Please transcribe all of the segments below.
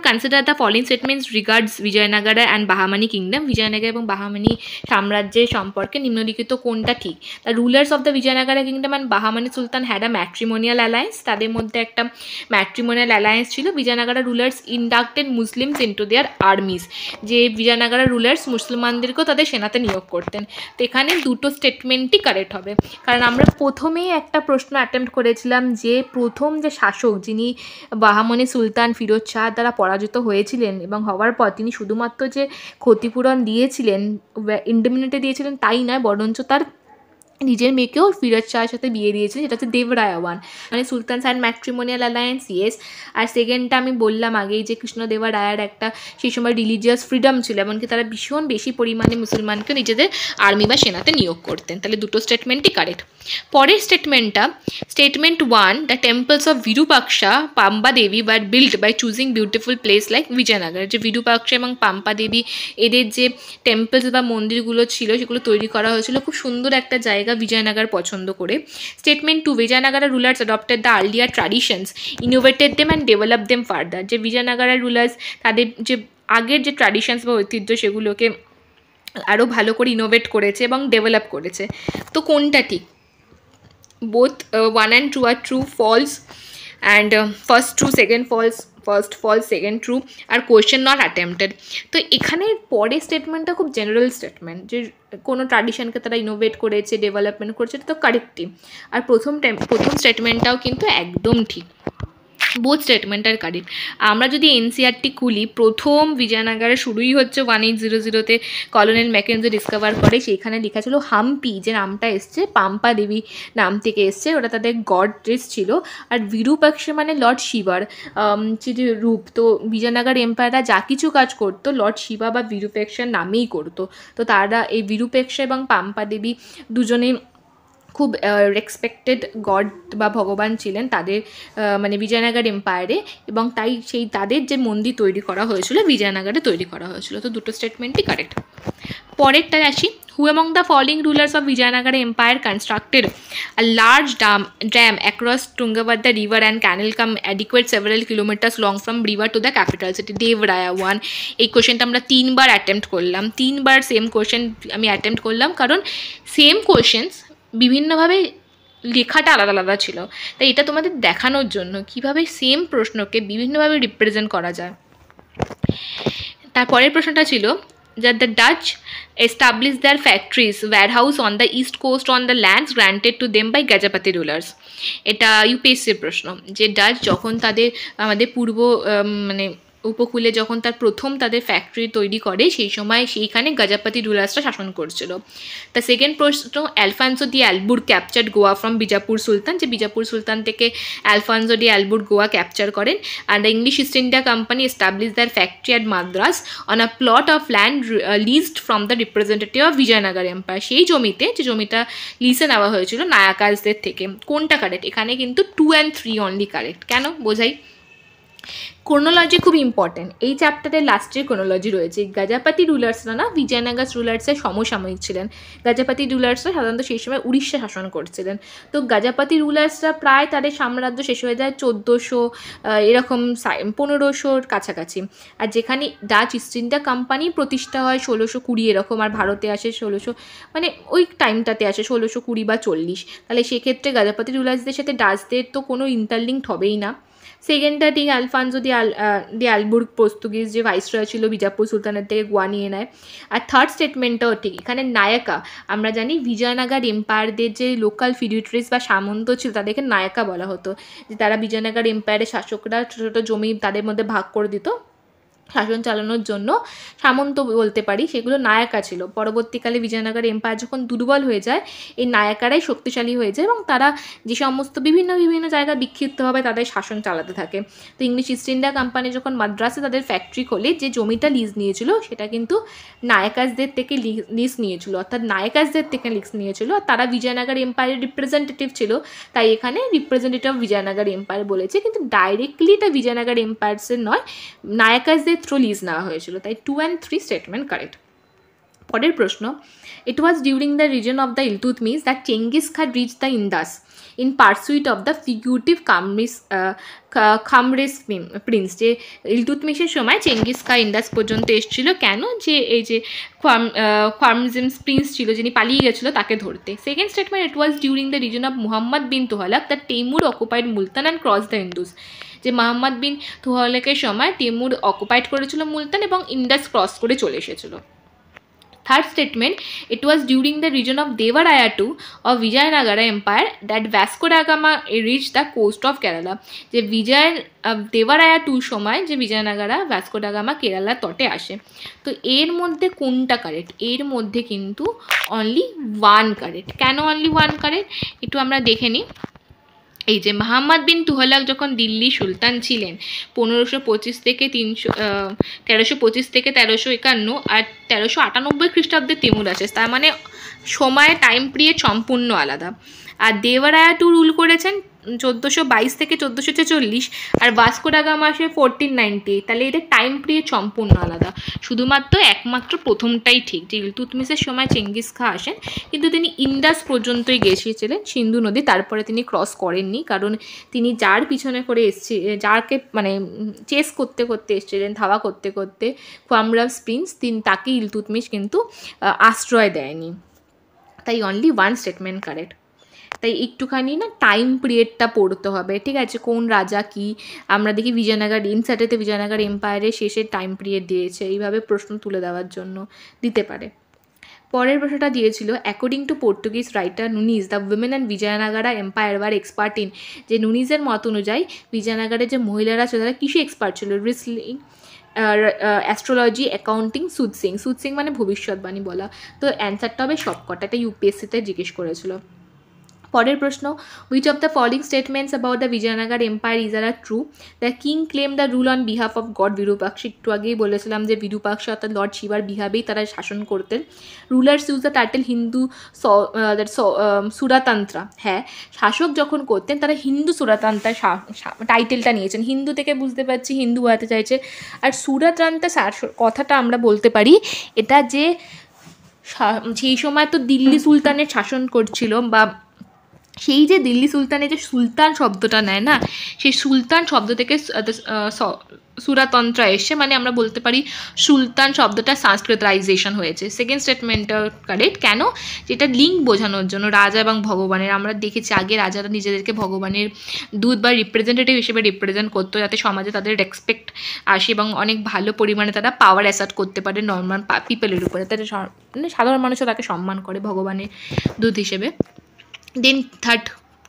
Consider the following statements regards Vijayanagar and Bahmani kingdom. Vijayanagar এবং বাহামানি সাম্রাজ্যের সম্পর্কে নিম্নলিখিত কোনটা ঠিক? The rulers of the Vijayanagar kingdom and Bahmani sultan had a matrimonial alliance. তাদের মধ্যে একটা ম্যাট্রিমোনিয়াল অ্যালায়েন্স ছিল। Vijayanagar rulers inducted Muslims into their armies. যে বিজয়নগর রুলার্স মুসলমানদেরকেও তাদের সেনাতে নিয়োগ করতেন। তো এখানে দুটো স্টেটমেন্টই কারেক্ট হবে, কারণ আমরা প্রথমেই একটা প্রশ্ন অ্যাটেম্প্ট করেছিলাম যে প্রথম যে শাসক যিনি বাহামনি সুলতান ফিরোজ শাহ দ্বারা পরাজিত হয়েছিলেন এবং হওয়ার পর তিনি শুধুমাত্র যে ক্ষতিপূরণ দিয়েছিলেন, ইন্ডেমনিটি দিয়েছিলেন তাই নয়, বরঞ্চ তার নিজের মেয়েকেও ফিরোজ শাহের সাথে বিয়ে দিয়েছিলেন, যেটা হচ্ছে দেবরায়া ওয়ান, মানে সুলতান সাইড ম্যাট্রিমোনিয়াল অ্যালায়েন্স, ইয়েস। আর সেকেন্ডটা আমি বললাম আগেই যে কৃষ্ণদেবরায়ার একটা সেই সময় রিলিজিয়াস ফ্রিডম ছিল, এমনকি তারা ভীষণ বেশি পরিমাণে মুসলমানকে নিজেদের আর্মি বা সেনাতে নিয়োগ করতেন। তাহলে দুটো স্টেটমেন্টই কারেক্ট। পরের স্টেটমেন্টটা, statement 1, the temples of Virupaksha Pampa Devi were build by choosing beautiful place like Vijayanagar. যে বিরূপাক্ষা এবং পাম্পা দেবী এদের যে টেম্পলস বা মন্দিরগুলো ছিল সেগুলো তৈরি করা হয়েছিল খুব সুন্দর একটা জায়গা বিজয়নগর পছন্দ করে। Statement 2, Vijayanagar rulers adopted the earlier traditions, innovated them and develop them further. যে বিজয়নগর রুলার্স তাদের যে আগের যে ট্র্যাডিশনস বা ঐতিহ্য সেগুলোকে আরও ভালো করে ইনোভেট করেছে এবং ডেভেলপ করেছে। তো কোনটা ঠিক? Both 1 and 2 are true, false, and first true, second false, first false, second true, আর কোয়েশ্চেন নট অ্যাটেম্পটেড। তো এখানে পরের স্টেটমেন্টটা খুব জেনারেল স্টেটমেন্ট, যে কোনো ট্র্যাডিশনকে তারা ইনোভেট করেছে, ডেভেলপমেন্ট করেছে, এটা তো কারেক্টই। আর প্রথম স্টেটমেন্টটাও কিন্তু একদম ঠিক, বোথ স্টেটমেন্ট আর কারেক্ট। আমরা যদি এনসিআরটি খুলি, প্রথম বিজয়নগরে শুরুই হচ্ছে 1800-তে কলোনেল ম্যাকেনজি ডিসকভার করে। সেইখানে লেখা ছিল হাম্পি, যে নামটা এসছে পাম্পা দেবী নাম থেকে এসছে, ওটা তাদের গডেস ছিল। আর বিরূপাক্ষা মানে লর্ড শিবার যে রূপ। তো বিজয়নগর এম্পায়াররা যা কিছু কাজ করতো লর্ড শিবা বা বিরূপাক্ষার নামেই করতো। তো তারা এই বিরূপাক্ষা এবং পাম্পা দেবী দুজনেই খুব রেসপেক্টেড গড বা ভগবান ছিলেন তাদের মানে বিজয়নগর এম্পায়ারে, এবং তাই সেই তাদের যে মন্দির তৈরি করা হয়েছিল বিজয়নগরে তৈরি করা হয়েছিল। তো দুটো স্টেটমেন্টই কারেক্ট। পরেরটায় আসি, who among the following rulers of Vijayanagar empire constructed a large dam across Tungabhadra river and canal cum aqueduct several kilometres long from river to the capital city? Devaraya one. এই কোয়েশ্চেনটা আমরা 3বার অ্যাটেম্প্ট করলাম, 3বার সেম কোয়েশ্চেন আমি attempt করলাম, কারণ same questions বিভিন্নভাবে লেখাটা আলাদা আলাদা ছিল। তাই এটা তোমাদের দেখানোর জন্য কীভাবে সেম প্রশ্নকে বিভিন্নভাবে রিপ্রেজেন্ট করা যায়। তারপরের প্রশ্নটা ছিল that the Dutch established their factories warehouse on the east coast on the lands granted to them by Gajapati rulers. এটা ইউপিএসসির প্রশ্ন, যে ডাচ যখন তাদের আমাদের পূর্ব মানে উপকূলে যখন তার প্রথম তাদের ফ্যাক্টরি তৈরি করে সেই সময় সেইখানে গজপতি রুলার্সরা শাসন করছিল। দ্য সেকেন্ড প্রশ্ন, Alfonso de Albuquerque captured Goa from Bijapur sultan. যে বিজাপুর সুলতান থেকে Alfonso de Albuquerque Goa capture করেন। And the English East India Company establish their factory at Madras on a plot of land leased from the representative of Vijayanagar empire. সেই জমিতে, যে জমিটা লিজে নেওয়া হয়েছিল নায়াকাজদের থেকে। কোনটা কারেক্ট? এখানে কিন্তু 2 and 3 অনলি কারেক্ট। কেন বোঝাই? ক্রোনোলজি খুব ইম্পর্টেন্ট। এই চ্যাপ্টারের লাস্টের ক্রোনোলজি রয়েছে। গজপতি রুলার্সরা না বিজয়নগর রুলার্সের সমসাময়িক ছিলেন। গজপতি রুলার্সরা সাধারণত সেই সময় উড়িষ্যা শাসন করছিলেন। তো গজপতি রুলার্সরা প্রায় তাদের সাম্রাজ্য শেষ হয়ে যায় 1400 এরকম 1500-র কাছাকাছি। আর যেখানে ডাচ ইস্ট ইন্ডিয়া কোম্পানি প্রতিষ্ঠা হয় 1620 এরকম, আর ভারতে আসে 1600, মানে ওই টাইমটাতে আসে 1620 বা 40। তাহলে সেক্ষেত্রে গজপতি রুলার্সদের সাথে ডাচদের তো কোনো ইন্টারলিঙ্কড হবেই না। সেকেন্ডটা ঠিক, আলফান্সো ডি অ্যালবুর্গ পর্তুগিজ যে ভাইসরয় ছিল বিজাপুর সুলতানের থেকে গোয়া নিয়ে নেয়। আর থার্ড স্টেটমেন্টটাও ঠিক। এখানে নায়কা, আমরা জানি বিজয়নগর এম্পায়ারদের যে লোকাল ফিডিউটারিজ বা সামন্ত ছিল তাদেরকে নায়কা বলা হতো, যে তারা বিজয়নগর এম্পায়ারের শাসকরা ছোটো ছোটো জমি তাদের মধ্যে ভাগ করে দিত শাসন চালানোর জন্য, সামন্ত বলতে পারি, সেগুলো নায়কা ছিল। পরবর্তীকালে বিজয়নগর এম্পায়ার যখন দুর্বল হয়ে যায় এই নায়কারাই শক্তিশালী হয়ে যায় এবং তারা যে সমস্ত বিভিন্ন বিভিন্ন জায়গায় বিক্ষিপ্তভাবে তাদের শাসন চালাতে থাকে। তো ইংলিশ ইস্ট ইন্ডিয়া কোম্পানি যখন মাদ্রাসে তাদের ফ্যাক্টরি খোলে, যে জমিটা লিজ নিয়েছিল সেটা কিন্তু নায়কাজদের থেকে লিজ নিয়েছিল, অর্থাৎ নায়কাজদের থেকে লিজ নিয়েছিল। আর তারা বিজয়নগর এম্পায়ারের রিপ্রেজেন্টেটিভ ছিল, তাই এখানে রিপ্রেজেন্টেটিভ অফ বিজয়নগর এম্পায়ার বলেছে, কিন্তু ডাইরেক্টলি এটা বিজয়নগর এম্পায়ার্সের নয়, নায়কাজদের থ্রু লিজ নেওয়া হয়েছিল। তাই 2 and 3 স্টেটমেন্ট কারেক্ট। পরের প্রশ্ন, it was during the reason of the Iltutmish that Genghis Khan reach the Indus. In pursuit of the fugitive Khwarezm prince, যে ইলতুৎমিশের সময় চেঙ্গিস খা ইন্দাস পর্যন্ত এসেছিল কেন, যে এই যে খামরেস প্রিন্স ছিল যিনি পালিয়ে গেছিলো তাকে ধরতে। Second statement, it was during the reason of Muhammad bin Tughlaq the Timur occupied Multan and cross the Indus, যে মোহাম্মদ বিন তুঘলকের সময় তেমুর অকুপাইড করেছিল মুলতান এবং ইন্ডাস ক্রস করে চলে এসেছিল। Third statement, it was during the reason of Devaraya II of Vijayanagara empire that Vasco da Gama reach the coast of Kerala, যে Devaraya II সময় যে বিজয়নগরা ভ্যাসকো ডা গামা কেরালার তটে আসে। তো এর মধ্যে কোনটা কারেক্ট? এর মধ্যে কিন্তু অনলি ওয়ান কারেক্ট। কেন অনলি ওয়ান কারেক্ট একটু আমরা দেখে নিই। এই যে মোহাম্মদ বিন তুঘলক যখন দিল্লি সুলতান ছিলেন 1325 থেকে 1325 থেকে 1351, আর 1398 খ্রিস্টাব্দে তেমুর আছে, তার মানে সময় টাইম পিরিয়ড সম্পূর্ণ আলাদা। আর দেবারায়া II রুল করেছেন 1422 থেকে 1446, আর ভাস্কো ডা গামা আসে 1498, তাহলে এদের টাইম পিরিয়ড সম্পূর্ণ আলাদা। শুধুমাত্র একমাত্র প্রথমটাই ঠিক, যে ইলতুৎমিশের সময় চেঙ্গিস খা আসেন, কিন্তু তিনি ইন্ডাস পর্যন্তই গেছিলেন সিন্ধু নদী, তারপরে তিনি ক্রস করেননি, কারণ তিনি যার পিছনে করে যারকে মানে চেস করতে করতে এসেছিলেন, ধাওয়া করতে করতে খামরেস প্রিন্স, তাকে ইলতুৎমিশ কিন্তু আশ্রয় দেয়নি। তাই অনলি ওয়ান স্টেটমেন্ট কারেক্ট। তাই একটুখানি না টাইম পিরিয়ডটা পড়তে হবে, ঠিক আছে, কোন রাজা কি। আমরা দেখি বিজয়নগর ইনসার্টেতে বিজয়নগর এম্পায়ারের শেষের টাইম পিরিয়ড দিয়েছে, এইভাবে প্রশ্ন তুলে দেওয়ার জন্য দিতে পারে। পরের প্রশ্নটা দিয়েছিল, according to Portuguese writer Nuniz the women and Vijayanagara empire were expert in, যে নুনিজের মত অনুযায়ী বিজয়নগরের যে মহিলারা ছিল তারা কিসে এক্সপার্ট ছিল? রিসলিং, অ্যাস্ট্রোলজি, অ্যাকাউন্টিং, সুদসিং মানে ভবিষ্যৎবাণী বলা। তো অ্যান্সারটা হবে সবকটা, এটা ইউপিএসসিতে জিজ্ঞেস করেছিল। পরের প্রশ্ন, which of the following statements about the Vijayanagar empire is are true? The king claim the rule on behalf of God Virupaksha, একটু আগেই বলেছিলাম যে বিরূপাক্ষ অর্থাৎ লর্ড শিবার বিহাবেই তারা শাসন করতেন। Rulers use the title Hindu Suratrana, হ্যাঁ, শাসক যখন করতেন তারা হিন্দু সুরাতন্ত্রা টাইটেলটা নিয়েছেন। হিন্দু থেকে বুঝতে পারছি হিন্দু বোঝাতে চাইছে, আর সুরাতন্ত্রা কথাটা আমরা বলতে পারি এটা যে সেই সময় তো দিল্লি সুলতানের শাসন করছিল, বা সেই যে দিল্লি সুলতানের যে সুলতান শব্দটা নেয় না, সেই সুলতান শব্দ থেকে সুরাতন্ত্র এসে, মানে আমরা বলতে পারি সুলতান শব্দটা সংস্কৃতাইজেশন হয়েছে। সেকেন্ড স্টেটমেন্টটা কারেক্ট। কেন? যেটা লিঙ্ক বোঝানোর জন্য রাজা এবং ভগবানের। আমরা দেখেছি আগে রাজারা নিজেদেরকে ভগবানের দূত বা রিপ্রেজেন্টেটিভ হিসেবে রিপ্রেজেন্ট করতো, যাতে সমাজে তাদের রেসপেক্ট আসে এবং অনেক ভালো পরিমাণে তারা পাওয়ার অ্যাসার্ট করতে পারে নর্মাল পিপলের উপরে, তাদের মানে সাধারণ মানুষও তাকে সম্মান করে ভগবানের দূত হিসেবে। দেন থার্ড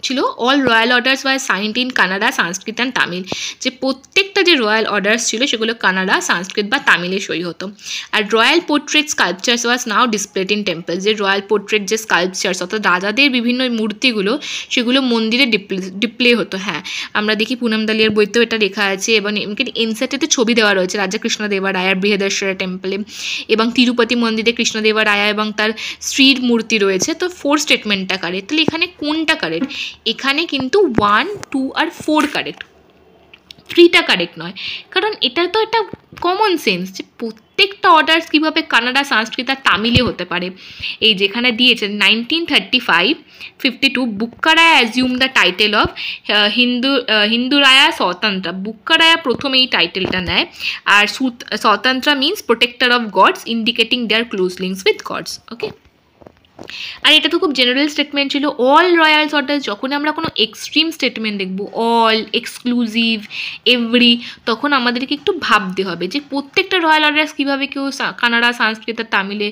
ছিল, all royal orders were signed in Kannada, Sanskrit and Tamil, যে প্রত্যেকটা যে রয়্যাল অর্ডার্স ছিল সেগুলো কানাডা, সংস্কৃত বা তামিলে সই হতো। আর royal portrait sculptures was now displayed in temple, যে রয়্যাল পোর্ট্রেট যে স্কাল্পচার্স অর্থাৎ রাজাদের বিভিন্ন মূর্তিগুলো সেগুলো মন্দিরে ডিসপ্লে হতো। হ্যাঁ, আমরা দেখি পুনম দালিয়ার বইতেও এটা লেখা আছে, এবং এনসেটেতে ছবি দেওয়া রয়েছে রাজা কৃষ্ণদেবরায়ার বৃহদেশ্বর টেম্পলে, এবং তিরুপতি মন্দিরে কৃষ্ণদেবরায়া এবং তার স্ত্রীর মূর্তি রয়েছে। তো ফোর্থ স্টেটমেন্টটা কারেক্ট। তাহলে এখানে কোনটা কারেক্ট? এখানে কিন্তু 1, 2 আর 4 কারেক্ট, 3টা কারেক্ট নয়, কারণ এটা তো একটা কমন সেন্স যে প্রত্যেকটা অর্ডার্স কীভাবে কানাডা, সংস্কৃত আর তামিলে হতে পারে। এই যেখানে দিয়েছে 1935-52 Bukkaraya assume the title of Hinduraya Swatantra, Bukkaraya প্রথমে এই টাইটেলটা নেয়, আর Swatantra means protector of gods, indicating their close links with gods. Okay, আর এটা তো খুব জেনারেল স্টেটমেন্ট ছিল। অল রয়্যালস অর্ডার্স, যখন আমরা কোনো এক্সট্রিম স্টেটমেন্ট দেখব, অল, এক্সক্লুসিভ, এভরি, তখন আমাদেরকে একটু ভাবতে হবে যে প্রত্যেকটা রয়্যাল অর্ডার্স কীভাবে কেউ কানাডা, সংস্কৃত আর তামিলে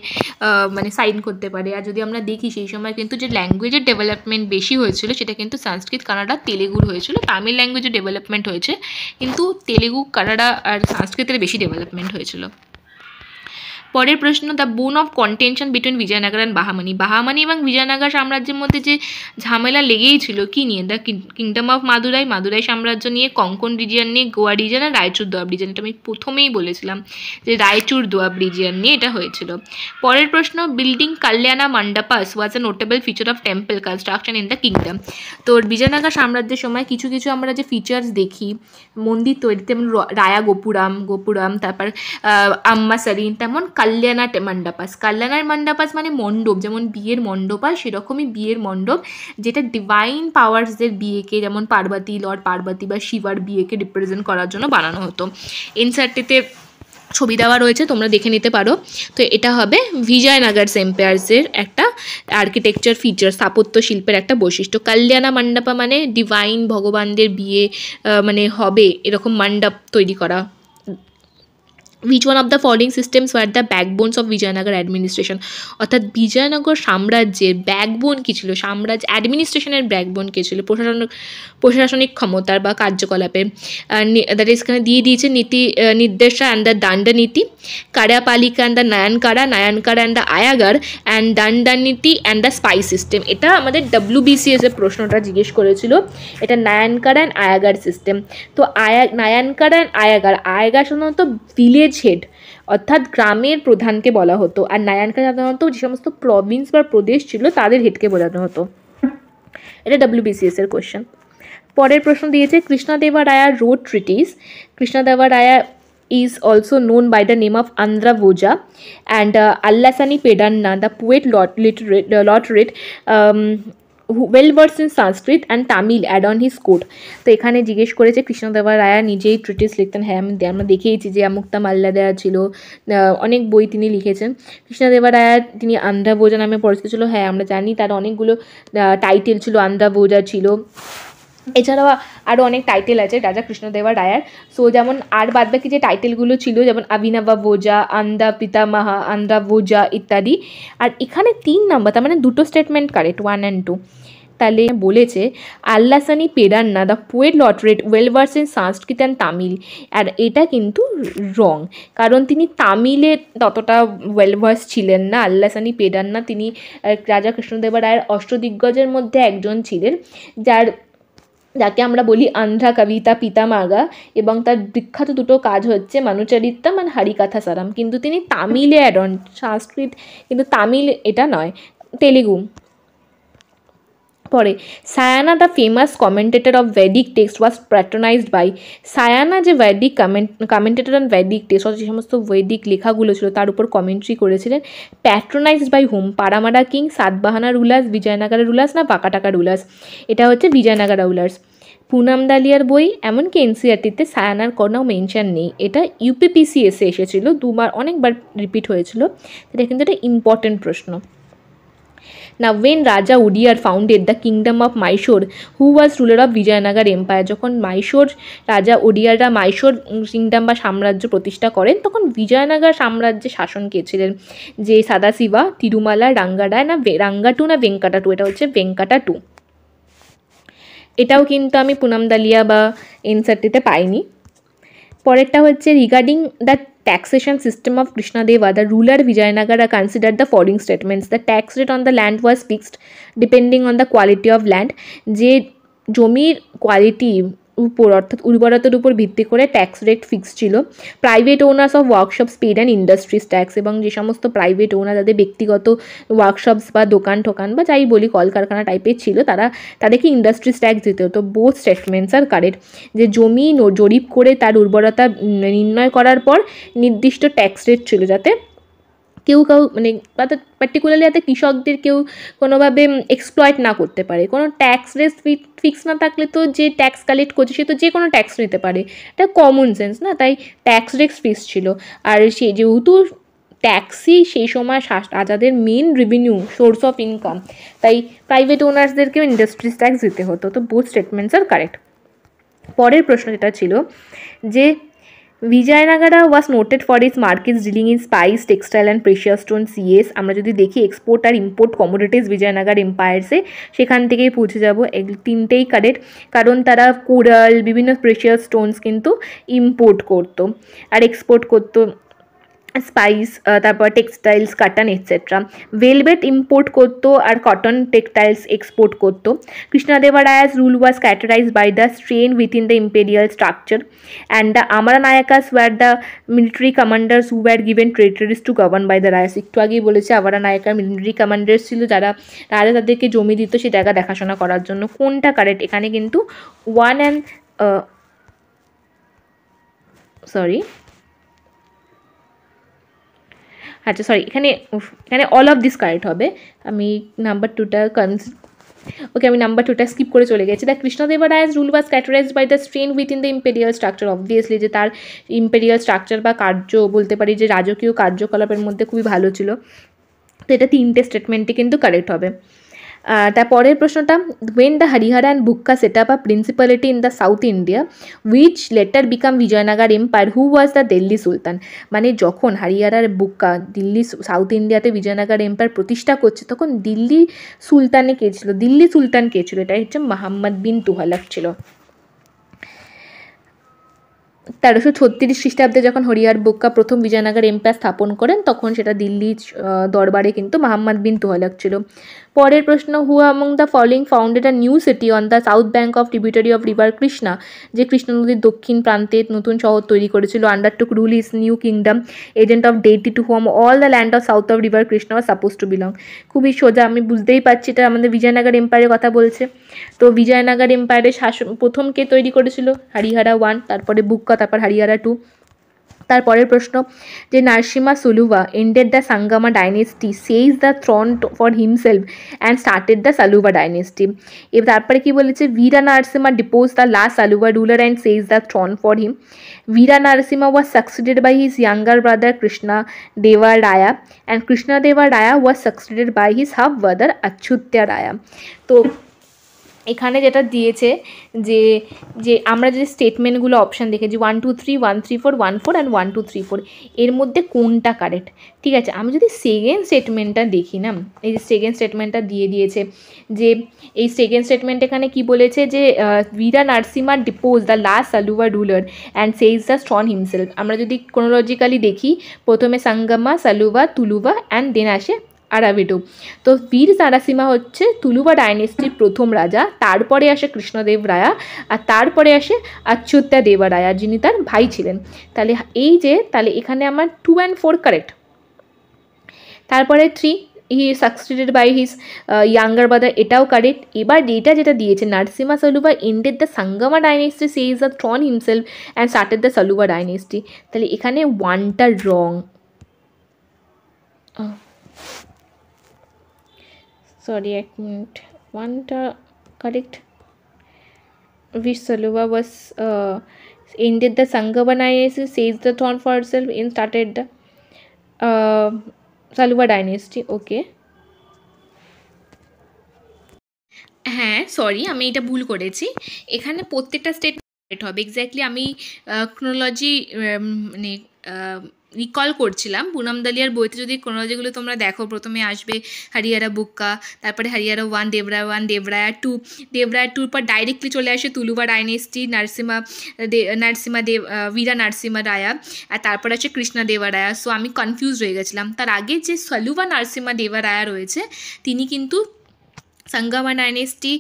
মানে সাইন করতে পারে। আর যদি আমরা দেখি সেই সময় কিন্তু যে ল্যাঙ্গুয়েজের ডেভেলপমেন্ট বেশি হয়েছিল সেটা কিন্তু সংস্কৃত, কানাডা, তেলেগুর হয়েছিল। তামিল ল্যাঙ্গুয়েজের ডেভেলপমেন্ট হয়েছে, কিন্তু তেলেগু, কানাডা আর সংস্কৃতের বেশি ডেভেলপমেন্ট হয়েছিল। পরের প্রশ্ন, the bone of contention between Vijayanagar and Bahmani, Bahmani এবং বিজয়নগর সাম্রাজ্যের মধ্যে যে ঝামেলা লেগেই ছিল কী নিয়ে? The kingdom of Madurai, Madurai সাম্রাজ্য নিয়ে, কঙ্কন রিজিয়ন নিয়ে, গোয়া রিজিয়ন আর রায়চুর দোয়াব রিজিয়ন। এটা আমি প্রথমেই বলেছিলাম যে রায়চুর দোয়াব রিজিয়ন নিয়ে এটা হয়েছিল। পরের প্রশ্ন, building kalyana mandapas was a notable feature of temple construction in the kingdom. তো বিজয়নগর সাম্রাজ্যের সময় কিছু কিছু আমরা যে ফিচার্স দেখি মন্দির তৈরিতে, যেমন রায়া গোপুরাম, তারপর আম্মা সারিন, তেমন কাল্যাণা মণ্ডপাস। কাল্যাণার মণ্ডপাস মানে মণ্ডপ, যেমন বিয়ের মণ্ডপ হয় সেরকমই বিয়ের মণ্ডপ, যেটা ডিভাইন পাওয়ার্সদের বিয়েকে, যেমন পার্বতী, লর্ড পার্বতী বা শিবার বিয়েকে রিপ্রেজেন্ট করার জন্য বানানো হতো। এনসিইআরটিতে ছবি দেওয়া রয়েছে, তোমরা দেখে নিতে পারো। তো এটা হবে বিজয়নগর এম্পায়ার্সের একটা আর্কিটেকচার ফিচার, স্থাপত্য শিল্পের একটা বৈশিষ্ট্য। কল্যাণা মণ্ডপা মানে ডিভাইন ভগবানদের বিয়ে মানে হবে এরকম মণ্ডপ তৈরি করা। which one of the following systems were the backbones of Vijayanagar administration? অর্থাৎ বিজয়নগর সাম্রাজ্যের ব্যাকবোন কী ছিল, সাম্রাজ্য অ্যাডমিনিস্ট্রেশনের ব্যাকবোন কী ছিল, প্রশাসনিক ক্ষমতার বা কার্যকলাপের। দ্যাট ইজ এখানে দিয়ে দিয়েছে Niti Nirdesha and the Dandaniti, Karyapalika and the Nayankara, Nayankara and the Ayagar, and Dandaniti and the spy system. এটা আমাদের WBCS এর প্রশ্নটা জিজ্ঞেস করেছিল, এটা নায়নকারা অ্যান্ড আয়াগার সিস্টেম। তো নায়নকারা অ্যান্ড আয়াগার, আয়াগার সাধারণত ভিলেজ হেড অর্থাৎ গ্রামের প্রধানকে বলা হতো, আর নায়ানকা সাধারণত যে সমস্ত প্রভিন্স বা প্রদেশ ছিল তাদের হেডকে বোঝানো হতো। এটা WBCS এর কোয়েশ্চেন। পরের প্রশ্ন দিয়েছে Krishnadevaraya road treatise. Krishnadevaraya is also known by the name of Andhra Voja, and Allasani Pedanna, the poet laureate, well versed in Sanskrit and Tamil, add on his court. তো এখানে জিজ্ঞেস করেছে কৃষ্ণদেবরায়া নিজেই ট্রিটিস লিখতেন। হ্যাঁ, আমরা দেখিয়েছি যে মুক্তা মাল্লাদেয়া ছিল, অনেক বই তিনি লিখেছেন। কৃষ্ণদেবরায়া তিনি আন্ধ্রা ভোজা নামে পরিচিত ছিল। হ্যাঁ, আমরা জানি তার অনেকগুলো টাইটেল ছিল, আন্ধ্রা ভোজা ছিল, এছাড়াও আরও অনেক টাইটেল আছে রাজা কৃষ্ণদেবরায়ার। সো যেমন আর বাদবাকি যে টাইটেলগুলো ছিল, যেমন অভিনবা ভোজা, আন্ধ্রা পিতামাহা, আন্ধ্রা ভোজা ইত্যাদি। আর এখানে 3 নম্বর, তার মানে দুটো স্টেটমেন্ট কারেক্ট, 1 and 2। তাহলে বলেছে Allasani Peddana the poet laureate well verse in Sanskrit and Tamil, আর এটা কিন্তু রং, কারণ তিনি তামিলে ততটা ওয়েল ভার্স ছিলেন না। আল্লাসানি পেডান্না তিনি রাজা কৃষ্ণদেবরায়ের অষ্টদিগ্গজের মধ্যে একজন ছিলেন, যাকে আমরা বলি আন্ধ্রা কবিতা পিতামাগা, এবং তার বিখ্যাত দুটো কাজ হচ্ছে মনুচরিত্রম আর হরিকথা সারাম। কিন্তু তিনি তামিলে অ্যাড অন, সংস্কৃত কিন্তু তামিল এটা নয়, তেলেগু। পরে Sayana the famous commentator of Vedic text was patronised by. Sayana যে Vedic commentator on Vedic text, যে সমস্ত বৈদিক লেখাগুলো ছিল তার উপর কমেন্ট্রি করেছিলেন, patronised by hmm? Paramara king, Satavahana rulers, Vijayanagar rulers না বাকাটাকা রুলার্স? এটা হচ্ছে বিজয়নগর রুলার্স। পুনাম দালিয়ার বই, এমনকি এনসিইআরটিতে সায়ানার কোনো মেনশন নেই। এটা UPPCS এসেছিল দুবার, অনেকবার রিপিট হয়েছিল। এটা কিন্তু একটা ইম্পর্টেন্ট প্রশ্ন। Now when Raja Udiyar founded the kingdom of Mysore, who was ruler of Vijayanagar empire? যখন মাইশোর রাজা ওডিয়াররা মাইশোর কিংডম বা সাম্রাজ্য প্রতিষ্ঠা করেন, তখন বিজয়নগর সাম্রাজ্যের শাসন কে ছিলেন? যে সাদাশিবা, তিরুমালা, রাঙ্গাডা না রাঙ্গাটু না ভেঙ্কাটাটু? এটা হচ্ছে ভেঙ্কাটাটু। এটাও কিন্তু আমি পুনাম দালিয়া বা এনসিইআরটিতে পাইনি। পরেরটা হচ্ছে regarding the taxation system of Krishnadeva, the ruler Vijayanagara considered the following statements. The tax rate on the land was fixed depending on the quality of land. যে জমির কোয়ালিটি উপর অর্থাৎ উর্বরতার উপর ভিত্তি করে ট্যাক্স রেট ফিক্স ছিল। Private owners of workshops paid and industries tax, এবং যে সমস্ত প্রাইভেট ওনার তাদের ব্যক্তিগত ওয়ার্কশপস বা দোকান টোকান বা যাই বলি কলকারখানা টাইপের ছিল, তাদেরকে ইন্ডাস্ট্রিজ ট্যাক্স দিতে হতো। Both statements are correct. যে জমি জরিপ করে তার উর্বরতা নির্ণয় করার পর নির্দিষ্ট ট্যাক্স রেট ছিল, যাতে কেউ মানে পার্টিকুলারলি যাতে কৃষকদের কেউ কোনোভাবে এক্সপ্লয়েট না করতে পারে। কোনো ট্যাক্স রেট ফিক্স না থাকলে তো যে ট্যাক্স কালেক্ট করছে সে তো যে কোনো ট্যাক্স নিতে পারে, এটা কমন সেন্স না? তাই ট্যাক্স রেট ফিক্স ছিল। আর সে যেহেতু ট্যাক্সই সেই সময় রাজাদের main revenue source of income, তাই প্রাইভেট ওনার্সদেরকেও ইন্ডাস্ট্রিজ ট্যাক্স দিতে হতো। তো বোথ স্টেটমেন্টস আর কারেক্ট। পরের প্রশ্ন যেটা ছিল যে Vijayanagara was noted for its markets dealing in spice, textile and precious stone CS. আমরা যদি দেখি এক্সপোর্ট আর ইম্পোর্ট কমোডিটিস বিজয়নগর এম্পায়ার্সে, সেখান থেকেই পৌঁছে যাব। তিনটেই কারেক্ট, কারণ তারা কোরাল বিভিন্ন প্রেশিয়াস স্টোনস কিন্তু ইম্পোর্ট করতো আর এক্সপোর্ট করতো স্পাইস, তারপর textiles, cotton etcetera. Velvet import করতো আর কটন টেক্সটাইলস এক্সপোর্ট করতো। Krishnadevaraya's rule was characterised by the strain within the imperial structure, and the amaranayakas were the military commanders who were given territories to govern by the Rayas. একটু আগেই বলেছে আমারানায়কার military commanders ছিল, যারা রাজা তাদেরকে জমি দিত সেই জায়গা দেখাশোনা করার জন্য। কোনটা কারেক্ট? এখানে কিন্তু 1 and আচ্ছা সরি, এখানে অল অফ দিস কারেক্ট হবে। আমি নাম্বার 2টা ওকে, আমি নাম্বার 2টা স্কিপ করে চলে গেছি। The Krishnadevaraya's rule was characterised by the strain within the imperial structure. Obviously যে তার ইম্পেরিয়াল স্ট্রাকচার বা কার্য বলতে পারি যে রাজকীয় কার্যকলাপের মধ্যে খুবই ভালো ছিল। তো এটা 3টে স্টেটমেন্টই কিন্তু কারেক্ট হবে। তারপরের প্রশ্নটা, when the Harihara and Bukka set up a principality in the South India which later become Vijayanagar Empire, who was the Delhi Sultan? মানে যখন হরিয়ারা আর বুক্কা দিল্লি সাউথ ইন্ডিয়াতে বিজয়নগর এম্পায়ার প্রতিষ্ঠা করছে তখন দিল্লি সুলতান কে ছিল? এটা হচ্ছে মোহাম্মদ বিন তুগলক ছিল। 1336 খ্রিস্টাব্দে যখন হরিয়ার বুক্কা প্রথম বিজয়নগর এম্পায়ার স্থাপন করেন তখন সেটা দিল্লি দরবারে কিন্তু মোহাম্মদ বিন তুগলক ছিল। পরের প্রশ্ন, who among the following founded a new city on the south bank of tributary of river Krishna? যে কৃষ্ণ নদীর দক্ষিণ প্রান্তে নতুন শহর তৈরি করেছিল। Undertook rule his new kingdom, agent of deity to whom all the land of south of river Krishna was suppose to belong. খুবই সোজা, আমি বুঝতেই পারছি এটা আমাদের বিজয়নগর এম্পায়ারের কথা বলছে। তো বিজয়নগর এম্পায়ারের শাসন প্রথম কে তৈরি করেছিল? হরিহরা 1, তারপরে বুক্কা, তারপর হরিহরা 2। তারপরের প্রশ্ন, যে Narasimha Saluva ended the Sangama dynasty, seize the throne for himself and started the Saluva dynasty. এবার তারপরে কি বলেছে? Vira Narasimha depose the last Saluva ruler and seize the throne for him. Vira Narasimha was succeeded by his younger brother Krishna Deva Raya and Krishna Deva Raya was succeeded by his half brother Achyuta Raya. তো এখানে যেটা দিয়েছে যে যে আমরা যে স্টেটমেন্টগুলো অপশান দেখেছি 1 2 3 1 3 4 1 4 অ্যান্ড 1 2 3 4, এর মধ্যে কোনটা কারেক্ট? ঠিক আছে, আমি যদি সেকেন্ড স্টেটমেন্টটা দেখি না, এই যে সেকেন্ড স্টেটমেন্টটা দিয়ে দিয়েছে যে এই সেকেন্ড স্টেটমেন্ট এখানে কি বলেছে যে Vira Narasimha depose the last Saluva ruler and seize the throne himself. আমরা যদি ক্রোনোলজিক্যালি দেখি, প্রথমে সাঙ্গামা, সালুভা, তুলুভা অ্যান্ড দেন আসে আরাবিডু। তো বীর নারসিমা হচ্ছে তুলুভা ডাইনেস্টির প্রথম রাজা, তারপরে আসে কৃষ্ণদেব রায়া, আর তারপরে আসে অচ্যুত্যা দেবা রায়া যিনি তার ভাই ছিলেন। তাহলে তাহলে এখানে আমার 2 and 4 কারেক্ট। তারপরে 3, he succeeded by his younger brother, এটাও কারেক্ট। এবার এটা যেটা দিয়েছে Narasimha Saluva ended the Sangama dynasty, seize the throne himself and started the Saluva dynasty. তাহলে এখানে 1টা রং। Sorry, 1 minute. 1টা correct. Which Saluva was ended the Sangama dynasty, seized the throne for herself and started the Saluva dynasty. Okay. হ্যাঁ sorry, আমি এটা ভুল করেছি। এখানে প্রত্যেকটা স্টেটমেন্ট হবে এক্স্যাক্টলি। আমি ক্রোনোলজি মানে রিকল করছিলাম। পুনম দালিয়ার বইতে যদি ক্রোনোলজিগুলো তোমরা দেখো, প্রথমে আসবে হরিহরা বুক্কা, তারপরে হরিহরা 1, দেবরায়া 1, দেবরায়া 2, দেবরায়া 2 পর ডাইরেক্টলি চলে আসে তুলুভা ডাইনেস্টি, ভীরা নারসিমা রায়া, আর তারপর আছে কৃষ্ণা দেবা রায়া। সো আমি কনফিউজ হয়ে গেছিলাম। তার আগে যে সালুভা নারসিমা দেবা রায়া রয়েছে তিনি কিন্তু সাঙ্গামা ডাইনেস্টি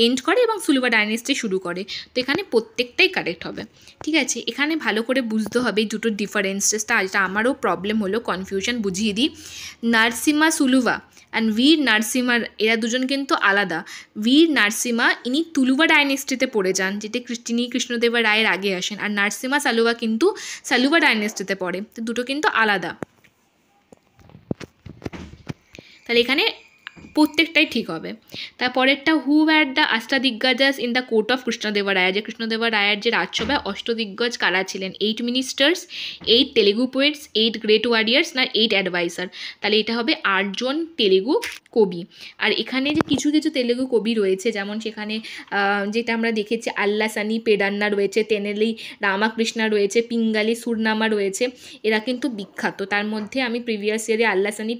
এন্ড করে এবং সুলুভা ডাইনেস্টি শুরু করে। তো এখানে প্রত্যেকটাই কারেক্ট হবে। ঠিক আছে, এখানে ভালো করে বুঝতে হবে এই দুটোর ডিফারেন্সেসটা। যেটা আমারও প্রবলেম হলো, কনফিউশন, বুঝিয়ে দিই। নারসিমা সুলুভা অ্যান্ড বীর নারসিমা এরা দুজন কিন্তু আলাদা। বীর নারসিমা ইনি তুলুভা ডাইনেস্টিতে পড়ে যান, যেটা তিনি কৃষ্ণদেবা রায়ের আগে আসেন, আর নারসিমা সালুভা কিন্তু সালুভা ডাইনেস্টিতে পড়ে। তো দুটো কিন্তু আলাদা। তাহলে এখানে প্রত্যেকটাই ঠিক হবে। তারপরেরটা, who were the Ashtadiggajas in the court of Krishnadeva Raya? যে কৃষ্ণদেবা রায়ের যে রাজসভায় অষ্টদিগ্গজ কারা ছিলেন? 8 ministers, 8 Telugu poets, 8 great warriors, না 8 অ্যাডভাইসার? তাহলে এটা হবে 8 জন তেলেগু কবি। আর এখানে যে কিছু কিছু তেলেগু কবি রয়েছে, যেমন সেখানে যেটা আমরা দেখেছি আল্লাসানি পেডান্না রয়েছে, তেনেলি রামাকৃষ্ণা রয়েছে, পিঙ্গালি সুরনামা রয়েছে, এরা কিন্তু বিখ্যাত। তার মধ্যে আমি প্রিভিয়াস ইয়ারে আল্লাসানি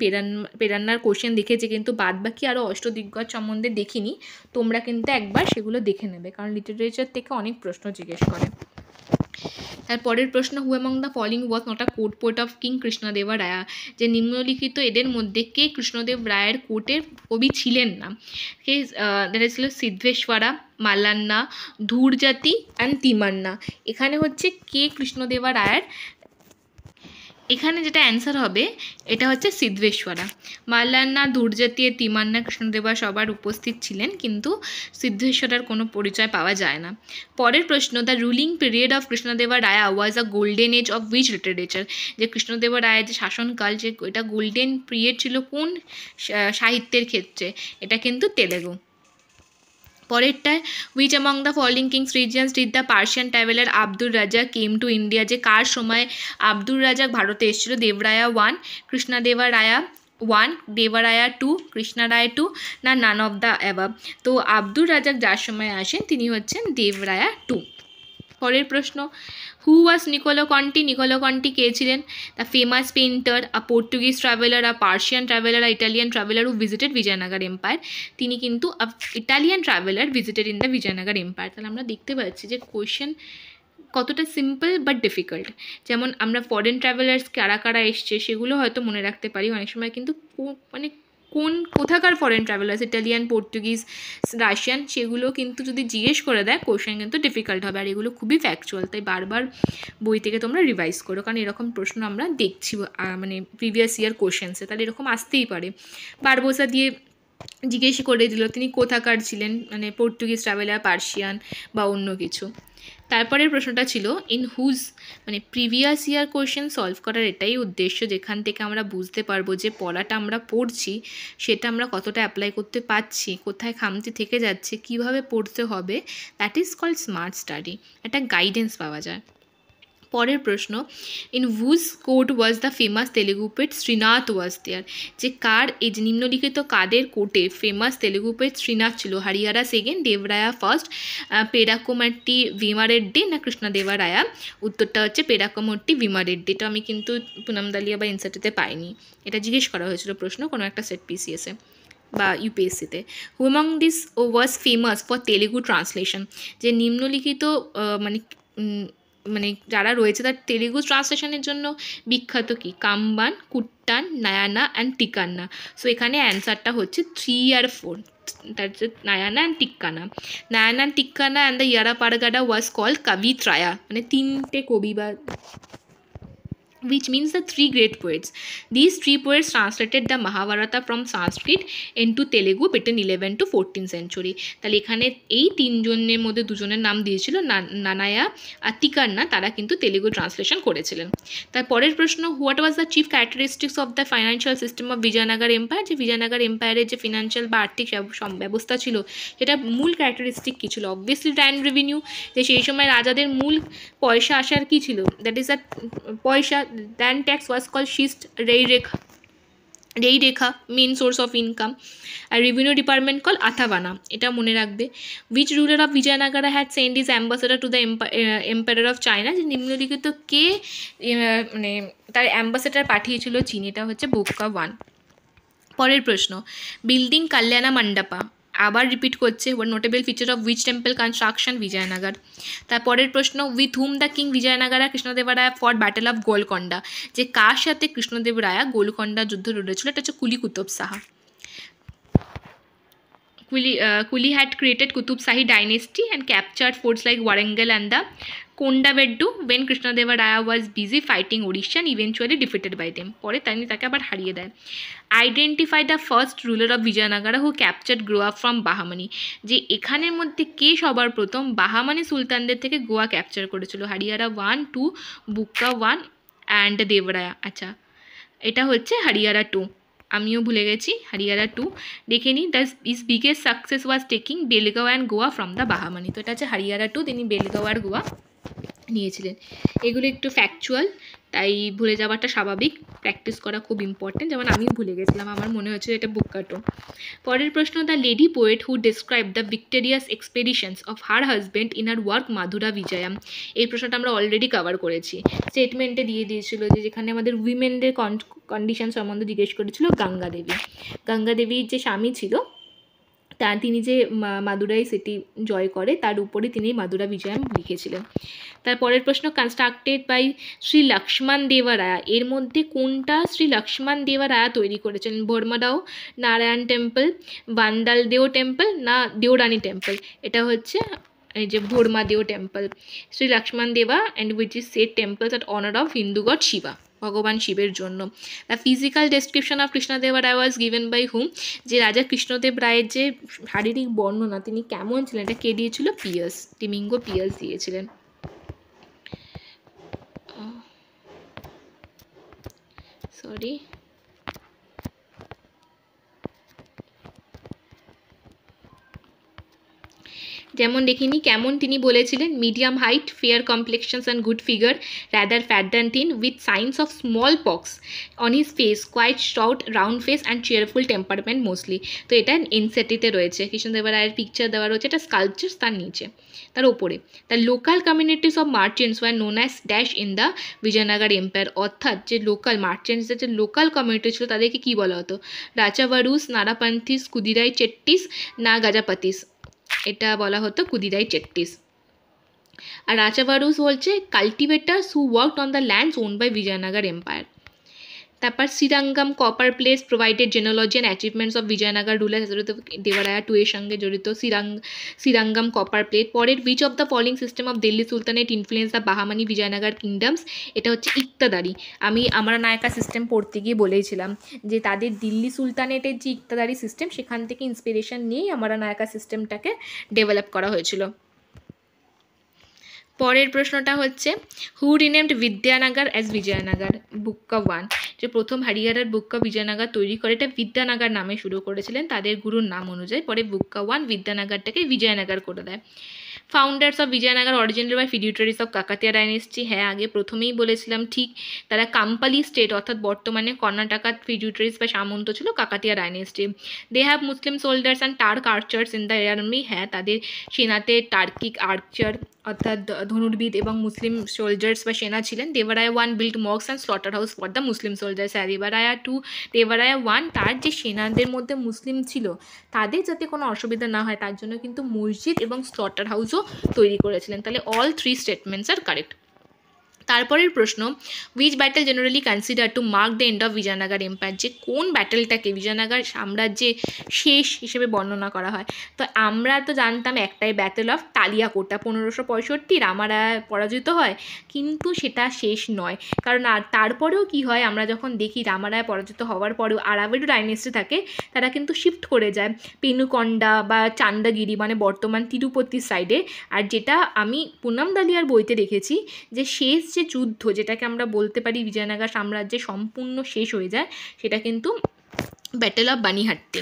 পেডান্নার কোশ্চেন দেখেছি, কিন্তু বাদ বাকি আরও অষ্টদিগ্গজ সম্বন্ধে দেখিনি। তোমরা কিন্তু একবার সেগুলো দেখে নেবে, কারণ লিটারেচার থেকে অনেক প্রশ্ন জিজ্ঞেস করে। তারপরের প্রশ্ন, who among the following was not a court poet of king Krishnadeva Raya? যে নিম্নলিখিত এদের মধ্যে কে কৃষ্ণদেব রায়ের কোর্টের কবি ছিলেন না? দ্যাট ছিল সিদ্ধেশ্বরা, মালান্না, ধূরজাতি অ্যান্ড তিমান্না। এখানে হচ্ছে কে কৃষ্ণদেবা রায়ের এখানে যেটা অ্যান্সার হবে এটা হচ্ছে সিদ্ধেশ্বরা। মাল্লান্না, দুর্জাতীয়, তিমান্না, কৃষ্ণদেবা সবার উপস্থিত ছিলেন, কিন্তু সিদ্ধেশ্বরার কোনো পরিচয় পাওয়া যায় না। পরের প্রশ্ন, the ruling period of Krishnadeva Raya was a golden age of which literature? যে কৃষ্ণদেবা রায়ের যে শাসনকাল, যে এটা গোল্ডেন পিরিয়ড ছিল কোন সাহিত্যের ক্ষেত্রে? এটা কিন্তু তেলেগু। পরেরটায়, which among the following kings regions did the Persian traveller Abdur Razzaq came to India? যে কার সময় আব্দুর রাজাক ভারতে এসেছিল? দেবরায়া 1, কৃষ্ণদেবা রায়া 1, দেবরায়া 2, কৃষ্ণরায় 2, না নান অফ দ্য অ্যাবাভ? তো আব্দুর রাজাক যার সময় আসেন তিনি হচ্ছেন দেবরায়া 2। পরের প্রশ্ন, হু ওয়াজ নিকোলো কন্টি? নিকোলো কন্টি কে ছিলেন? The famous painter, a Portuguese traveller, a Persian traveller, a Italian traveller who visited Vijayanagar empire? তিনি কিন্তু Italian traveller visited in the Vijayanagar empire. তাহলে আমরা দেখতে পাচ্ছি যে কোয়েশ্চেন কতটা সিম্পল বাট ডিফিকাল্ট। যেমন আমরা ফরেন ট্রাভেলার্স কারা কারা এসছে সেগুলো হয়তো মনে রাখতে পারি, অনেক সময় কিন্তু মানে কোথাকার foreign travellers, Italian, Portuguese, Russian, সেগুলো কিন্তু যদি জিজ্ঞেস করে দেয় কোয়েশ্চেন কিন্তু ডিফিকাল্ট হবে। আর এগুলো খুবই ফ্যাকচুয়াল, তাই বারবার বই থেকে তোমরা রিভাইজ করো, কারণ এরকম প্রশ্ন আমরা দেখছি মানে প্রিভিয়াস ইয়ার কোয়েশ্চেন্সে, তাহলে এরকম আসতেই পারে। বারবোসা দিয়ে জিজ্ঞেস করে দিল তিনি কোথাকার ছিলেন, মানে পর্তুগিজ ট্রাভেলার, পার্সিয়ান বা অন্য কিছু। তারপরের প্রশ্নটা ছিল ইন হুজ, মানে প্রিভিয়াস ইয়ার কোয়েশ্চেন সলভ করার এটাই উদ্দেশ্য, যেখান থেকে আমরা বুঝতে পারবো যে পড়াটা আমরা পড়ছি সেটা আমরা কতটা অ্যাপ্লাই করতে পারছি, কোথায় খামতি থেকে যাচ্ছে, কিভাবে পড়তে হবে। That is called smart study, একটা গাইডেন্স পাওয়া যায়। পরের প্রশ্ন, in whose court was the famous Telugu poet Srinatha was there? যে কার, এই যে নিম্নলিখিত কাদের কোর্টে ফেমাস তেলেগু পোয়েট শ্রীনাথ ছিল? হরিহরা সেকেন্ড, দেবরায়া ফার্স্ট, পেরাকুমাট্টি ভীমারেড্ডি, না কৃষ্ণদেবা রায়া? উত্তরটা হচ্ছে পেরাকুমাট্টি ভীমারেড্ডি। এটা আমি কিন্তু পুনামদালিয়া বা এনসিটিতে পাইনি, এটা জিজ্ঞেস করা হয়েছিল প্রশ্ন কোনো একটা সেট পিসিএসে বা ইউপিএসসিতে। Who among this was famous for Telugu translation? যে নিম্নলিখিত মানে যারা রয়েছে তার তেলেগু ট্রান্সলেশনের জন্য বিখ্যাত কি? কাম্বান, কুট্টান, নায়ানা অ্যান্ড টিকান্না। সো এখানে অ্যান্সারটা হচ্ছে 3 আর 4, তার হচ্ছে Nannaya and Tikkana. Nannaya and Tikkana and the Errapragada was called Kavitraya, মানে 3টে কবি বা which means the 3 great poets. These 3 poets translated the Mahabharata from Sanskrit into Telugu between 11th to 14th century. তাহলে এখানে এই 3 জনের মধ্যে 2 জনের নাম দিয়েছিল নানায়া আর তিকান্না, তারা কিন্তু তেলুগু ট্রান্সলেশন করেছিলেন। তারপরের প্রশ্ন, what was the chief characteristics of the financial system of Vijayanagar empire? যে বিজয়নগর এম্পায়ারের যে ফিনান্সিয়াল বা আর্থিক ব্যবস্থা ছিল সেটা মূল ক্যারেক্টারিস্টিক কী ছিল? অবভিয়াসলি ল্যান্ড রেভিনিউ, যে সেই সময় রাজাদের মূল পয়সা আসার কী ছিল? দ্যাট ইজ দ্য পয়সা। Land tax was called Shist Rei Rekha, main source of income. আর revenue department called Athavana, এটা মনে রাখবে। Which ruler of Vijayanagara had sent his ambassador to the emperor of China? যে নিম্নলিখিত কে মানে তার ambassador পাঠিয়েছিল চীন? এটা হচ্ছে বুক্কা 1। পরের প্রশ্ন, বিল্ডিং কল্যাণা মণ্ডপা আবার রিপিট করছে, one notable feature of which temple construction? Vijayanagar. তারপরের প্রশ্ন, with whom the king Vijayanagara Krishnadevaraya for battle of Golconda? যে কার সাথে কৃষ্ণদেবরায়া গোলকন্ডা যুদ্ধ লড়েছিল? এটা হচ্ছে কুলি Qutub Shah. Kuli had created Qutub Shahi dynasty and captured forts like Warangal and the Kondaveddu when Krishnadeva was busy fighting Odisha and eventually defeated by them. পরে তিনি তাকে আবার হারিয়ে দেয়। Identify the first ruler of Vijayanagara who captured Goa from Bahmani? যে এখানের মধ্যে কে সবার প্রথম বাহামানি সুলতানদের থেকে গোয়া ক্যাপচার করেছিল? হরিহরা 1, 2, বুক্কা 1 অ্যান্ড দেবরায়া। আচ্ছা, এটা হচ্ছে হরিহরা 2, আমিও ভুলে গেছি। হরিয়ারা 2 দেখে নিই। The is biggest success was taking Belgaum and Goa from the Bahmani. তো এটা হচ্ছে হরিয়ারা 2, তিনি বেলগাঁও আর গোয়া নিয়েছিলেন। এগুলো একটু ফ্যাকচুয়াল, তাই ভুলে যাওয়াটা স্বাভাবিক, প্র্যাকটিস করা খুব ইম্পর্টেন্ট। যেমন আমি ভুলে গেছিলাম, আমার মনে হচ্ছে এটা বুক্কা 2। পরের প্রশ্ন, the lady poet who describe the victorious expeditions of her husband in her work Madhura Vijayam? এই প্রশ্নটা আমরা অলরেডি কভার করেছি, স্টেটমেন্টে দিয়ে দিয়েছিল যে যেখানে আমাদের উইমেনদের কন্ডিশন সম্বন্ধে জিজ্ঞেস করেছিল গঙ্গা দেবী। গঙ্গা দেবীর যে স্বামী ছিল তিনি যে মাদুরাই সিটি জয় করে তার উপরে তিনি মাদুরা বিজয়াম লিখেছিলেন। তারপরের প্রশ্ন, কনস্ট্রাক্টেড বাই শ্রী লক্ষ্মণ দেবা রায়া, এর মধ্যে কোনটা শ্রী লক্ষ্মণ দেবা রায়া তৈরি করেছিলেন? ভর্মাদাও, নারায়ণ টেম্পল, বান্দালদেও টেম্পল, না দেওরানি টেম্পল? এটা হচ্ছে এই যে ভর্মাদেও temple. Shri Lakshmana Deva and which is set temples at honour of Hindu god Shiva. ভগবান শিবের জন্য। The physical description of Krishnadeva Raya was given by hmm, যে রাজা কৃষ্ণদেব রায়ের যে শারীরিক বর্ণনা তিনি কেমন ছিলেন এটা কে দিয়েছিল? পিয়ার্স, টিমিঙ্গো পিয়ার্স দিয়েছিলেন। সরি, যেমন দেখিনি কেমন তিনি বলেছিলেন, medium height, fair complexions and good figure, rather fat than thin, with signs of smallpox on his face, quite stout round face and cheerful temperament mostly. তো এটা এনসেটিতে রয়েছে, কৃষ্ণদেবরায়ের picture দেওয়া রয়েছে, এটা স্কাল্পচার তার নিচে, তার ওপরে। The local communities of merchants were known as dash in the Vijayanagar empire, অর্থাৎ যে লোকাল মার্চেন্টসদের যে লোকাল কমিউনিটি ছিল তাদেরকে কী বলা হতো? রাচাভারুস, নারাপান্থিস, কুদিরাই চেট্টিস, না গাজাপাতিস, এটা বলা হতো কুদিরাই চেট্টিস। আর রাচাভারুস বলছে cultivators who worked on the lands own by Vijayanagar empire. তারপর Srirangam copper plates provided genealogy and achievements of Vijayanagar ruler, জড়িত দেবরায়া 2 এর সঙ্গে জড়িত শ্রীরঙ্গম কপার প্লেট। পরের which of the following system of Delhi sultanate influence the Bahmani Vijayanagar kingdoms, এটা হচ্ছে ইকতাদারি। আমি আমরানায়কা সিস্টেম পড়তে গিয়ে বলেছিলাম যে তাদের দিল্লি সুলতানেটের যে ইকতাদারি সিস্টেম সেখান থেকে ইন্সপিরেশন নিয়েই আমরানায়কা সিস্টেমটাকে ডেভেলপ করা হয়েছিল। পরের প্রশ্নটা হচ্ছে হু রিনেমড বিদ্যানগর অ্যাজ বিজয়নগর? বুক্কা 1, যে প্রথম হরিহরার বুক্কা বিজয়নগর তৈরি করে এটা বিদ্যানগর নামে শুরু করেছিলেন তাদের গুরুর নাম অনুযায়ী। পরে বুক্কা 1 বিদ্যানগরটাকে বিজয়নগর করে দেয়। Founders of Vijayanagar original by feudatories of Kakatiya dynasty, হ্যাঁ আগে প্রথমেই বলেছিলাম ঠিক, তারা কাম্পালি স্টেট অর্থাৎ বর্তমানে কর্ণাটকার ফিডিউটারিস বা সামন্ত ছিল Kakatiya dynasty. They have Muslim soldiers and Turk archers in the army, হ্যাঁ তাদের সেনাতে টার্কিক আর্চার অর্থাৎ ধনুর্বিদ এবং মুসলিম সোলজার্স বা সেনা ছিলেন। Devaraya 1 build mosques and slaughter house for the Muslim soldiers, হ্যাঁ দেবরায়া 1 তার যে সেনাদের মধ্যে মুসলিম ছিল তাদের যাতে কোনো অসুবিধা না হয় তার জন্য কিন্তু মসজিদ এবং স্লটার হাউসও তৈরি করেছিলেন। তাহলে অল 3 স্টেটমেন্টস আর কারেক্ট। তারপরের প্রশ্ন, which battle generally consider to mark the end of Vijayanagar empire, যে কোন ব্যাটেলটাকে বিজয়নগর সাম্রাজ্যের শেষ হিসেবে বর্ণনা করা হয়? তো আমরা তো জানতাম একটাই, ব্যাটেল অফ তালিয়াকোটা 1565 রামারায় পরাজিত হয়, কিন্তু সেটা শেষ নয়, কারণ আর তারপরেও কি হয় আমরা যখন দেখি রামারায় পরাজিত হওয়ার পরেও আরাবিড ডাইনেস্টি থাকে তারা কিন্তু শিফট করে যায় পেনুকন্ডা বা চান্দাগিরি মানে বর্তমান তিরুপতির সাইডে। আর যেটা আমি পুনাম দালিয়ার বইতে দেখেছি যে শেষ যে যুদ্ধ যেটাকে আমরা বলতে পারি বিজয়নগর সাম্রাজ্যে সম্পূর্ণ শেষ হয়ে যায় সেটা কিন্তু ব্যাটেল অফ বানিহাট্টি।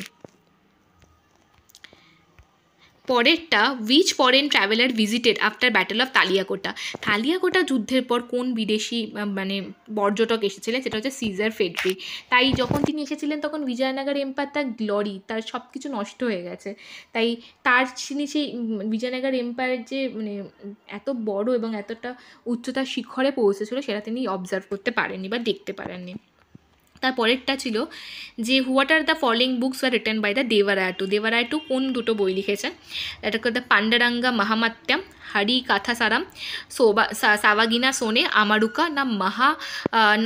পরেরটা, which foreign traveller visited after battle of Talikota, Talikota যুদ্ধের পর কোন বিদেশি মানে পর্যটক এসেছিলেন? সেটা হচ্ছে সিজার ফেডরিক। তাই যখন তিনি এসেছিলেন তখন বিজয়নগর এম্পায়ার তার গ্লোরি তার সব কিছু নষ্ট হয়ে গেছে, তাই তার তিনি সেই বিজয়নগর এম্পায়ার যে মানে এত বড় এবং এতটা উচ্চতার শিখরে পৌঁছেছিল সেটা তিনি অবজার্ভ করতে পারেননি বা দেখতে পারেননি। তারপরেরটা ছিল যে what are the following books are written by the Devaraya 2, Devaraya 2 কোন দুটো বই লিখেছেন? এটা দ্য পান্ডারাঙ্গা মহামাত্যম, হরি কথাসারাম, সাভাগিনা সোনে আমারুকা, না মহা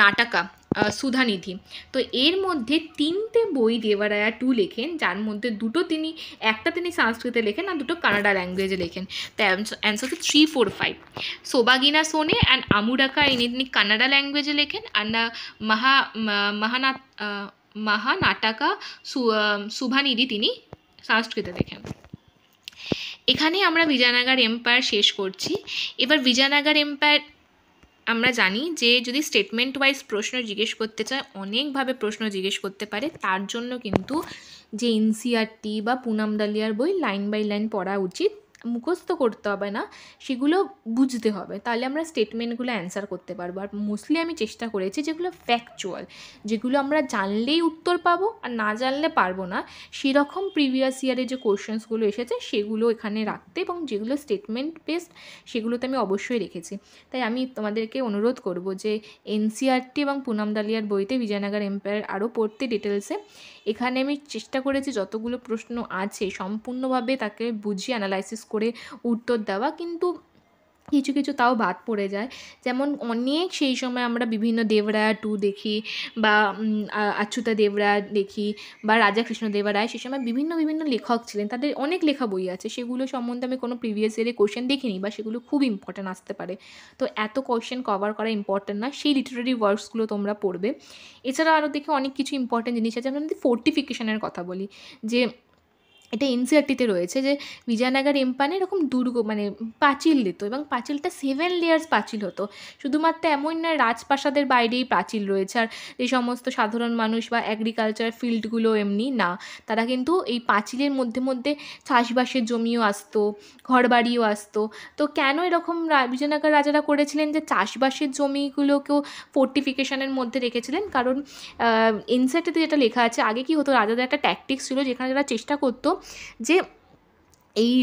নাটকা সুধানিধি। তো এর মধ্যে 3টে বই দেবরায়া 2 লেখেন, যার মধ্যে একটা তিনি সংস্কৃতে লেখেন আর 2টো কানাডা ল্যাঙ্গুয়েজে লেখেন। তো অ্যান্সার হচ্ছে 3, 4, 5। সোবাগিনা সোনে অ্যান্ড আমুরাকা তিনি কানাডা ল্যাঙ্গুয়েজে লেখেন, আর না মহানাটকা শুভানিধি তিনি সংস্কৃতে লেখেন। এখানে আমরা বিজয়নগর এম্পায়ার শেষ করছি। এবার বিজয়নগর এম্পায়ার আমরা জানি যে যদি স্টেটমেন্ট ওয়াইজ প্রশ্ন জিজ্ঞেস করতে চায় অনেকভাবে প্রশ্ন জিজ্ঞেস করতে পারে, তার জন্য কিন্তু যে এনসিইআরটি বা পুনাম দালিয়ার বই লাইন বাই লাইন পড়া উচিত, মুখস্থ করতে হবে না, সেগুলো বুঝতে হবে, তাহলে আমরা স্টেটমেন্টগুলো অ্যান্সার করতে পারবো। আর মোস্টলি আমি চেষ্টা করেছি যেগুলো ফ্যাকচুয়াল, যেগুলো আমরা জানলেই উত্তর পাবো আর না জানলে পারবো না, সেরকম প্রিভিয়াস ইয়ারে যে কোশ্চেন্সগুলো এসেছে সেগুলো এখানে রাখতে, এবং যেগুলো স্টেটমেন্ট বেসড সেগুলোতে আমি অবশ্যই রেখেছি। তাই আমি তোমাদেরকে অনুরোধ করব যে এনসিইআরটি এবং পুনাম দালিয়ার বইতে বিজয়নগর এম্পায়ার আরও পড়তে ডিটেলসে। এখানে আমি চেষ্টা করেছি যতগুলো প্রশ্ন আছে সম্পূর্ণভাবে তাকে বুঝিয়ে অ্যানালাইসিস করে উত্তর দেওয়া, কিন্তু কিছু কিছু তাও বাদ পড়ে যায়। যেমন অনেক সেই সময় আমরা বিভিন্ন দেবরায়া 2 দেখি বা অচ্যুতা দেবরায়া দেখি বা রাজা কৃষ্ণদেবরায়। সে সময় বিভিন্ন বিভিন্ন লেখক ছিলেন, তাদের অনেক লেখা বই আছে, সেগুলো সম্বন্ধে আমি কোনো প্রিভিয়াস ইয়ারে কোশ্চেন দেখিনি বা সেগুলো খুব ইম্পর্ট্যান্ট আসতে পারে। তো এত কোশ্চেন কভার করা ইম্পর্ট্যান্ট না, সেই লিটারেরি ওয়ার্কসগুলো তোমরা পড়বে। এছাড়াও আরও দেখি অনেক কিছু ইম্পর্ট্যান্ট জিনিস আছে। আমরা যদি ফোর্টিফিকেশনের কথা বলি, যে এটা এনসিইআরটিতে রয়েছে যে বিজয়নগর এম্পায়ারে এরকম দুর্গ মানে পাঁচিল দিত, এবং পাঁচিলটা 7 লেয়ার্স পাঁচিল হতো। শুধুমাত্র এমন নয় রাজপ্রাসাদের বাইরেই পাঁচিল রয়েছে আর এই সমস্ত সাধারণ মানুষ বা এগ্রিকালচার ফিল্ডগুলো এমনি না, তারা কিন্তু এই পাঁচিলের মধ্যে মধ্যে চাষবাসের জমিও আসতো, ঘরবাড়িও আসতো। তো কেন এরকম বিজয়নগর রাজারা করেছিলেন যে চাষবাসের জমিগুলোকেও ফোর্টিফিকেশনের মধ্যে রেখেছিলেন? কারণ এনসিইআরটিতে যেটা লেখা আছে, আগে কী হতো, রাজাদের একটা ট্যাকটিক্স ছিল যেখানে তারা চেষ্টা করতো যে এই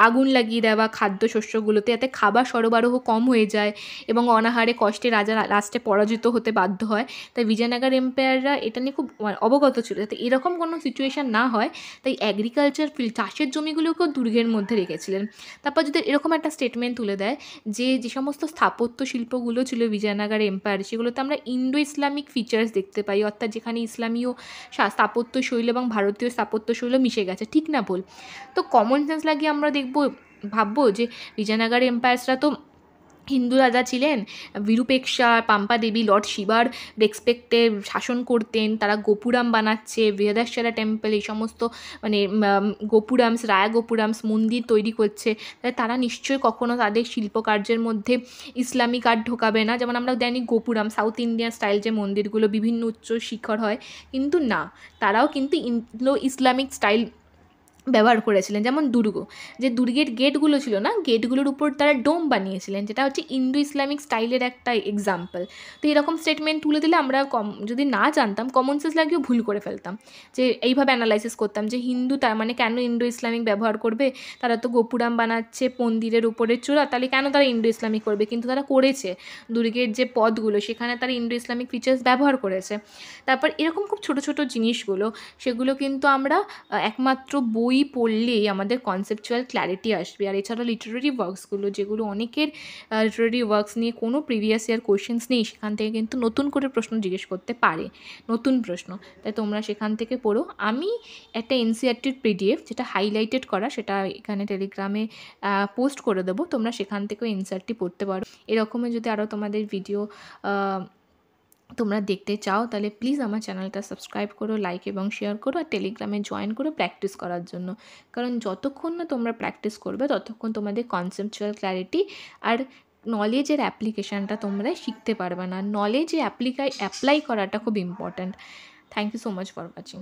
আগুন লাগিয়ে দেওয়া খাদ্যশস্যগুলোতে, যাতে খাবার সরবরাহ কম হয়ে যায় এবং অনাহারে কষ্টে রাজা লাস্টে পরাজিত হতে বাধ্য হয়। তাই বিজয়নগর এম্পায়াররা এটা নিয়ে খুব অবগত ছিল, যাতে এরকম কোনো সিচুয়েশান না হয়। তাই এগ্রিকালচার ফিল্ড, চাষের জমিগুলোকেও দুর্গের মধ্যে রেখেছিলেন। তারপর যদি এরকম একটা স্টেটমেন্ট তুলে দেয় যে যে সমস্ত স্থাপত্য শিল্পগুলো ছিল বিজয়নগর এম্পায়ার, সেগুলোতে আমরা ইন্ডো ইসলামিক ফিচার্স দেখতে পাই, অর্থাৎ যেখানে ইসলামীয় স্থাপত্য শৈলী এবং ভারতীয় স্থাপত্য শৈলী মিশে গেছে। ঠিক না ভুল? তো কমন সেন্স লাগিয়ে আমরা ভাববো যে বিজয়নগর এম্পায়ার্সরা তো হিন্দু রাজা ছিলেন, বিরূপেক্ষা, পাম্পা দেবী, লর্ড শিবার রেসপেক্টে শাসন করতেন, তারা গোপুরাম বানাচ্ছে, বৃহদেশ্বরা টেম্পল, এই সমস্ত মানে গোপুরামস, রায়া গোপুরামস মন্দির তৈরি করছে। তারা নিশ্চয়ই কখনো তাদের শিল্পকার্যের মধ্যে ইসলামিক আর্ট ঢোকাবে না। যেমন আমরা জানি গোপুরাম সাউথ ইন্ডিয়ান স্টাইল যে মন্দিরগুলো বিভিন্ন উচ্চ শিখর হয়, কিন্তু না, তারাও কিন্তু ইন্দো ইসলামিক স্টাইল ব্যবহার করেছিলেন। যেমন দুর্গ, যে দুর্গের গেটগুলো ছিল না, গেটগুলোর উপর তারা ডোম বানিয়েছিলেন, যেটা হচ্ছে ইন্ডো ইসলামিক স্টাইলের একটা এক্সাম্পল। তো এরকম স্টেটমেন্ট তুলে দিলে আমরা যদি না জানতাম, কমন সেন্স লাগিয়েও ভুল করে ফেলতাম, যে এইভাবে অ্যানালাইসিস করতাম যে হিন্দু তার মানে কেন ইন্ডো ইসলামিক ব্যবহার করবে, তারা তো গোপুরাম বানাচ্ছে মন্দিরের উপরের চূড়া, তাহলে কেন তারা ইন্ডো ইসলামিক করবে? কিন্তু তারা করেছে, দুর্গের যে পথগুলো সেখানে তারা ইন্ডো ইসলামিক ফিচার্স ব্যবহার করেছে। তারপর এরকম খুব ছোটো ছোটো জিনিসগুলো, সেগুলো কিন্তু আমরা একমাত্র বই পড়লেই আমাদের কনসেপচুয়াল ক্ল্যারিটি আসবে। আর এছাড়া লিটারেরি ওয়ার্কসগুলো, যেগুলো অনেকের লিটারেরি ওয়ার্কস নিয়ে কোনো প্রিভিয়াস ইয়ার কোয়েশ্চেন্স নেই, সেখান থেকে কিন্তু নতুন করে প্রশ্ন জিজ্ঞেস করতে পারে, নতুন প্রশ্ন। তাই তোমরা সেখান থেকে পড়ো। আমি একটা এনসিইআরটির পিডিএফ যেটা হাইলাইটেড করা, সেটা এখানে টেলিগ্রামে পোস্ট করে দেবো, তোমরা সেখান থেকেও এনসিইআরটি পড়তে পারো। এরকমই যদি আরও তোমাদের ভিডিও তোমরা দেখতে চাও, তাহলে প্লিজ আমার চ্যানেলটা সাবস্ক্রাইব করো, লাইক এবং শেয়ার করো, আর টেলিগ্রামে জয়েন করো প্র্যাকটিস করার জন্য। কারণ যতক্ষণ না তোমরা প্র্যাকটিস করবে, ততক্ষণ তোমাদের কনসেপচুয়াল ক্ল্যারিটি আর নলেজের অ্যাপ্লিকেশানটা তোমরা শিখতে পারবে না। নলেজে অ্যাপ্লাই করাটা খুব important. Thank you so much for watching.